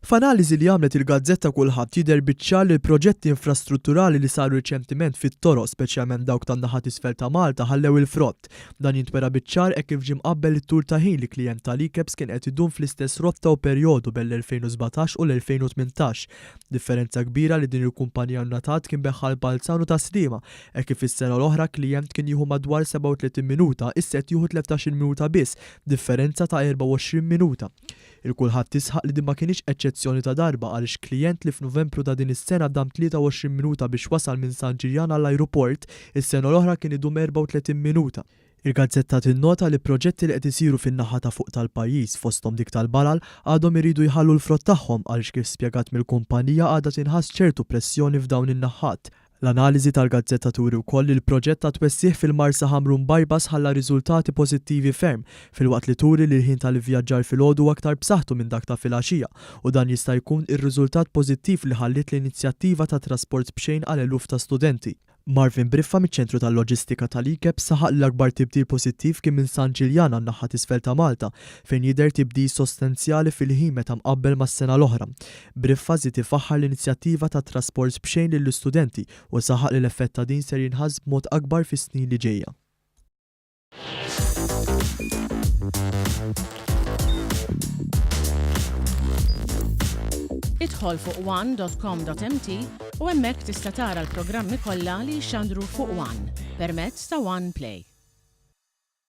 F'analiżi li għamlet il-Gazzetta kulħadd jidher biċ-ċar li l-proġetti infrastrutturali li saru riċentement fit-toroq, speċjalment dawk tan-naħa t'isfel ta' Malta, ħallew il-frott. Dan jintwera biċ-ċar hekk kif ġie mqabbel it-tul ta' ħin li klijent tal-IKEBS kien qed idum fl-istess rotta u perjodu bejn l-2017 u l-2018. Differenza kbira li din il-kumpanija nnatat kien beħħal Balzan u Taslima, hekk kif is-sena l-oħra klijent kien jieħu madwar 37 minuta, issa qed jieħu 13 minuta biss, differenza ta' 24 minuta. Il-kulħadd tisħaq li din ma kienx eċċezzjoni ta' darba għaliex klijent li f'Novembru ta' din is-sena dam 23 minuta biex wasal minn San Ġiljan għall-ajruport, is-sena l-oħra kien idum 34 minuta. Il-Gazzetta tinnota li proġetti li qed isiru fin-naħa ta' fuq tal-pajjiż fosthom dik tal-Balal għadhom iridu jħallu l-frott tagħhom għaliex kif spjegat mill-kumpanija għadha tinħass ċertu pressjoni f'dawn in-naħat. L-analiżi tal-Gazzetta turi wkoll li l-proġett ta' twessih fil-Marsa Ħamrun Bypass ħalla riżultati pożittivi ferm, filwaqt li turi li l-ħin tal-ivvjaġġar filgħodu aktar b'saħħtu minn dak ta' filgħaxija u dan jista' jkun ir-riżultat pożittiv li ħallit l-inizjattiva ta' trasport b'xejn għal eluf ta' studenti. Marvin Briffa miċ-ċentru tal-loġistika tal-IKEBS saħaq l-akbar tibdil pożittiv kien minn San Ġiljan għan-naħa t'isfel ta' Malta, fejn jidher tibdil sostenzjali fil-ħin meta mqabbel mas-sena l-oħra. Briffa żied ifaħħar l-inizjattiva ta' trasport b'xejn lill-istudenti u saħaq li l-effett ta' din ser jinħass b'mod akbar fis-snin li ġejja. Idħol fuq one.com.mt u hemmhekk tista' tara l-programmi kollha li jxandru fuq One permezz ta' One Play.